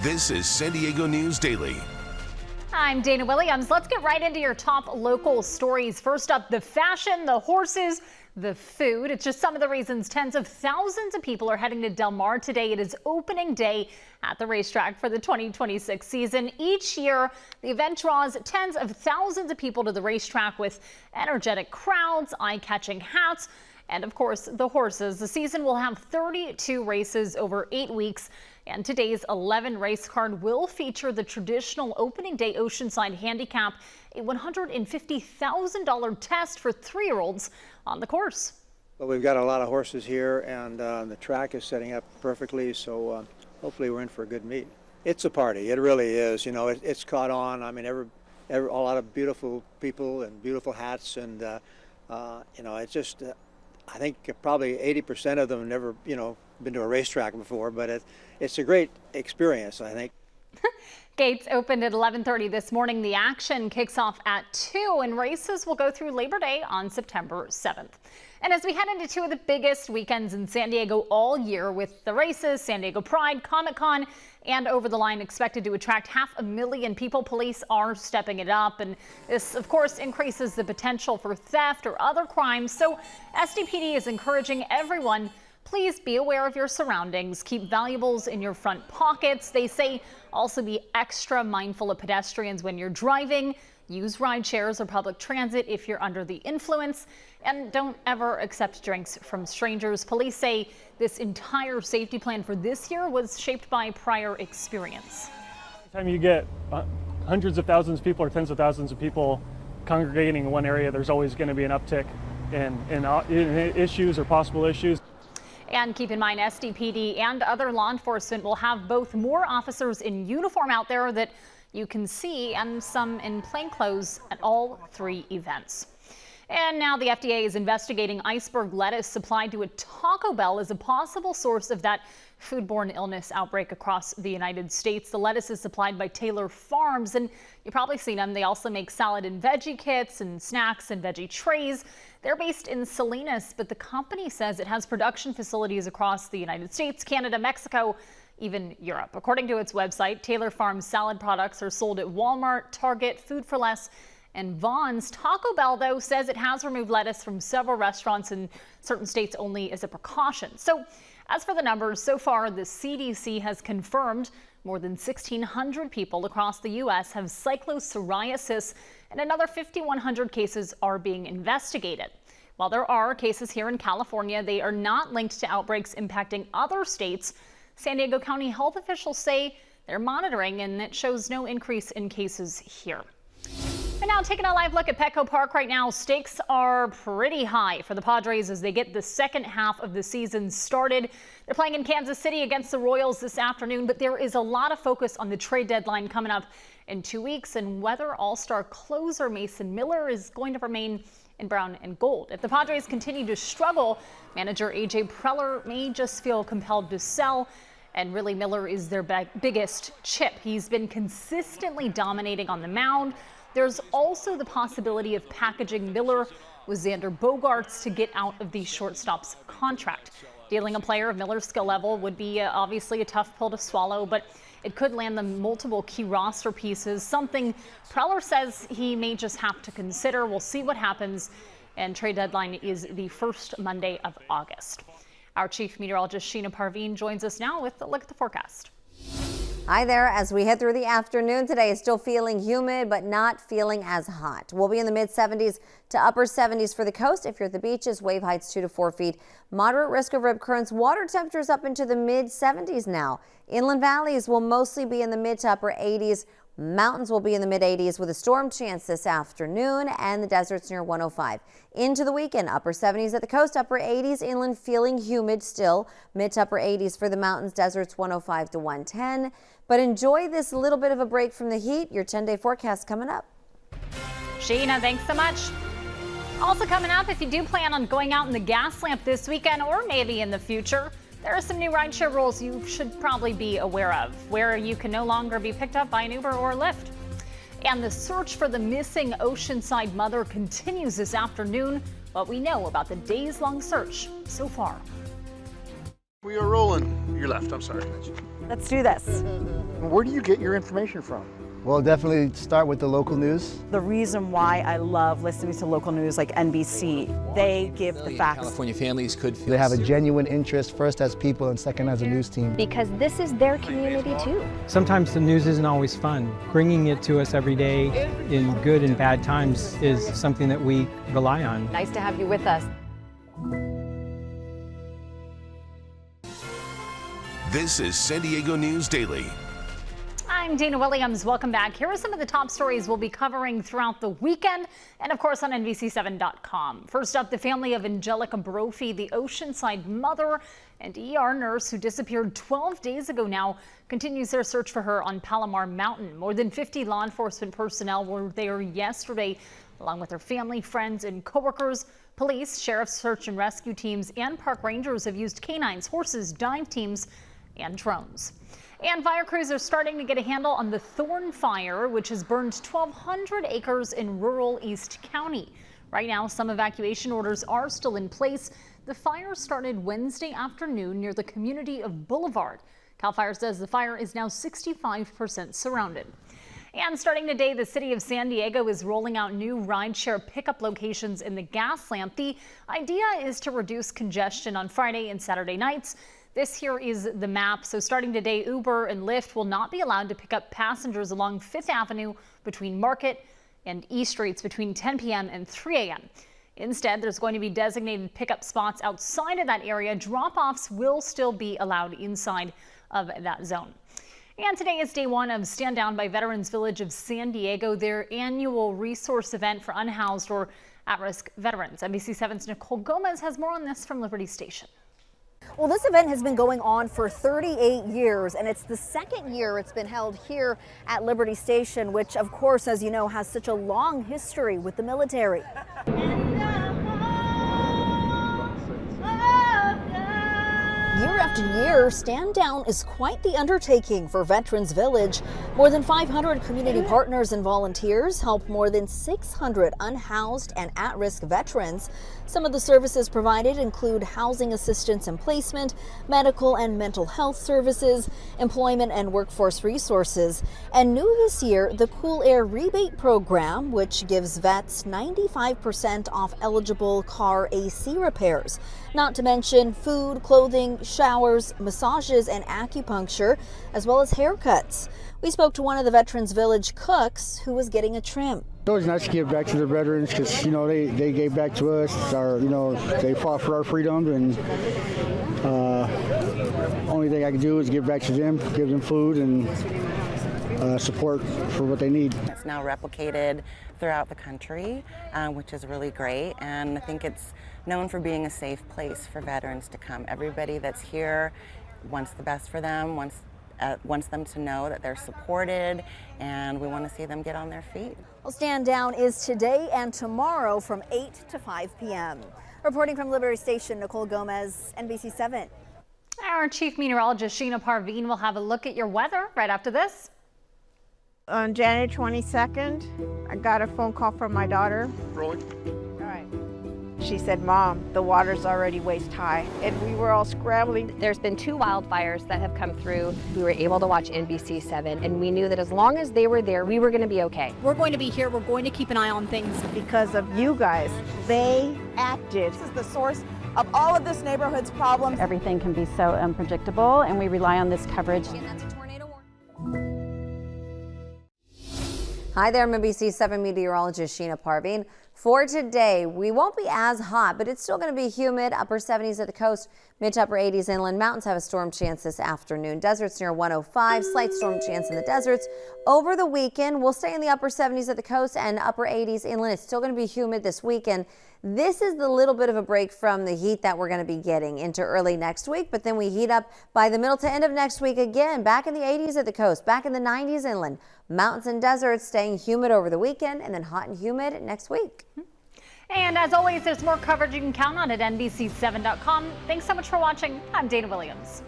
This is San Diego News Daily. I'm Dana Williams. Let's get right into your top local stories. First up, the fashion, the horses, the food. It's just some of the reasons tens of thousands of people are heading to Del Mar today. It is opening day at the racetrack for the 2026 season. Each year, the event draws tens of thousands of people to the racetrack with energetic crowds, eye-catching hats, and of course, the horses. The season will have 32 races over 8 weeks. And today's 11 race card will feature the traditional opening day Oceanside handicap, a $150,000 test for 3-year-olds on the course. Well, we've got a lot of horses here, and the track is setting up perfectly, so hopefully we're in for a good meet. It's a party. It really is. You know, it's caught on. I mean, a lot of beautiful people and beautiful hats, and you know, it's just. I think probably 80% of them have never, been to a racetrack before, but it's a great experience, I think. Gates opened at 11:30 this morning. The action kicks off at 2, and races will go through Labor Day on September 7th. And as we head into two of the biggest weekends in San Diego all year with the races, San Diego Pride, Comic-Con, and Over the Line expected to attract 500,000 people, police are stepping it up. And this, of course, increases the potential for theft or other crimes. So SDPD is encouraging everyone, please be aware of your surroundings. Keep valuables in your front pockets. They say also be extra mindful of pedestrians when you're driving. Use rideshares or public transit if you're under the influence, and don't ever accept drinks from strangers. Police say this entire safety plan for this year was shaped by prior experience. Anytime you get hundreds of thousands of people or tens of thousands of people congregating in one area, there's always going to be an uptick in issues or possible issues. And keep in mind, SDPD and other law enforcement will have both more officers in uniform out there that you can see and some in plainclothes at all 3 events. And now the FDA is investigating iceberg lettuce supplied to a Taco Bell as a possible source of that foodborne illness outbreak across the United States. The lettuce is supplied by Taylor Farms, and you've probably seen them. They also make salad and veggie kits and snacks and veggie trays. They're based in Salinas, but the company says it has production facilities across the United States, Canada, Mexico, even Europe. According to its website, Taylor Farms salad products are sold at Walmart, Target, Food for Less, and Vons. Taco Bell, though, says it has removed lettuce from several restaurants in certain states only as a precaution. So as for the numbers, so far the CDC has confirmed more than 1,600 people across the U.S. have cyclosporiasis, and another 5,100 cases are being investigated. While there are cases here in California, they are not linked to outbreaks impacting other states. San Diego County health officials say they're monitoring, and it shows no increase in cases here. And now taking a live look at Petco Park right now, stakes are pretty high for the Padres as they get the second half of the season started. They're playing in Kansas City against the Royals this afternoon, but there is a lot of focus on the trade deadline coming up in 2 weeks and whether all-star closer Mason Miller is going to remain in brown and gold. If the Padres continue to struggle, manager AJ Preller may just feel compelled to sell. And really, Miller is their biggest chip. He's been consistently dominating on the mound. There's also the possibility of packaging Miller with Xander Bogaerts to get out of the shortstop's contract. Dealing a player of Miller's skill level would be obviously a tough pill to swallow, but it could land them multiple key roster pieces, something Preller says he may just have to consider. We'll see what happens, and trade deadline is the first Monday of August. Our chief meteorologist Sheena Parveen joins us now with a look at the forecast. Hi there. As we head through the afternoon today, it's still feeling humid, but not feeling as hot. We'll be in the mid 70s to upper 70s for the coast. If you're at the beaches, wave heights 2 to 4 feet. Moderate risk of rip currents. Water temperatures up into the mid 70s now. Inland valleys will mostly be in the mid to upper 80s. Mountains will be in the mid 80s with a storm chance this afternoon, and the deserts near 105. Into the weekend, upper 70s at the coast, upper 80s inland, feeling humid still. Mid to upper 80s for the mountains, deserts 105 to 110. But enjoy this little bit of a break from the heat. Your 10-day forecast coming up. Sheena, thanks so much. Also coming up, if you do plan on going out in the gas lamp this weekend or maybe in the future, there are some new rideshare rules you should probably be aware of, where you can no longer be picked up by an Uber or Lyft. And the search for the missing Oceanside mother continues this afternoon. What we know about the days-long search so far. We are rolling. Your left, I'm sorry. Let's do this. Where do you get your information from? Well, definitely start with the local news. The reason why I love listening to local news like NBC, they give the facts. California families could feel They have a genuine interest, first as people and second as a news team. Because this is their community too. Sometimes the news isn't always fun. Bringing it to us every day in good and bad times is something that we rely on. Nice to have you with us. This is San Diego News Daily. I'm Dana Williams. Welcome back. Here are some of the top stories we'll be covering throughout the weekend and, of course, on NBC7.com. First up, the family of Angelica Brophy, the Oceanside mother and ER nurse who disappeared 12 days ago now, continues their search for her on Palomar Mountain. More than 50 law enforcement personnel were there yesterday, along with her family, friends, and coworkers. Police, sheriff's search and rescue teams, and park rangers have used canines, horses, dive teams, and drones. And fire crews are starting to get a handle on the Thorn Fire, which has burned 1,200 acres in rural East County. Right now, some evacuation orders are still in place. The fire started Wednesday afternoon near the community of Boulevard. CAL FIRE says the fire is now 65% surrounded. And starting today, the city of San Diego is rolling out new rideshare pickup locations in the Gaslamp. The idea is to reduce congestion on Friday and Saturday nights. This here is the map. So starting today, Uber and Lyft will not be allowed to pick up passengers along 5th Avenue between Market and E Streets between 10 p.m. and 3 a.m. Instead, there's going to be designated pickup spots outside of that area. Drop-offs will still be allowed inside of that zone. And today is day one of Stand Down by Veterans Village of San Diego, their annual resource event for unhoused or at-risk veterans. NBC7's Nicole Gomez has more on this from Liberty Station. Well, this event has been going on for 38 years, and it's the second year it's been held here at Liberty Station, which, of course, as you know, has such a long history with the military. Year after year, Stand Down is quite the undertaking for Veterans Village. More than 500 community partners and volunteers help more than 600 unhoused and at-risk veterans. Some of the services provided include housing assistance and placement, medical and mental health services, employment and workforce resources. And new this year, the Cool Air Rebate Program, which gives vets 95% off eligible car AC repairs. Not to mention food, clothing, showers, massages, and acupuncture, as well as haircuts. We spoke to one of the Veterans Village cooks who was getting a trim. It's always nice to give back to the veterans because, they gave back to us. They fought for our freedom, and only thing I can do is give back to them, give them food and support for what they need. It's now replicated throughout the country, which is really great, and I think it's known for being a safe place for veterans to come. Everybody that's here wants the best for them, wants them to know that they're supported, and we want to see them get on their feet. Well, Stand Down is today and tomorrow from 8 to 5 p.m. Reporting from Liberty Station, Nicole Gomez, NBC7. Our chief meteorologist, Sheena Parveen, will have a look at your weather right after this. On January 22nd, I got a phone call from my daughter. Rolling. All right. She said, "Mom, the water's already waist high," and we were all scrambling. There's been 2 wildfires that have come through. We were able to watch NBC7, and we knew that as long as they were there, we were going to be okay. We're going to be here. We're going to keep an eye on things. Because of you guys, they acted. This is the source of all of this neighborhood's problems. Everything can be so unpredictable, and we rely on this coverage. And that's a tornado warning. Hi there, I'm NBC7 meteorologist Sheena Parveen. For today, we won't be as hot, but it's still going to be humid. Upper 70s at the coast, mid to upper 80s inland. Mountains have a storm chance this afternoon. Deserts near 105, slight storm chance in the deserts. Over the weekend, we'll stay in the upper 70s at the coast and upper 80s inland. It's still going to be humid this weekend. This is the little bit of a break from the heat that we're going to be getting into early next week, but then we heat up by the middle to end of next week again, back in the 80s at the coast, back in the 90s inland. Mountains and deserts staying humid over the weekend and then hot and humid next week. And as always, there's more coverage you can count on at NBC7.com. Thanks so much for watching. I'm Dana Williams.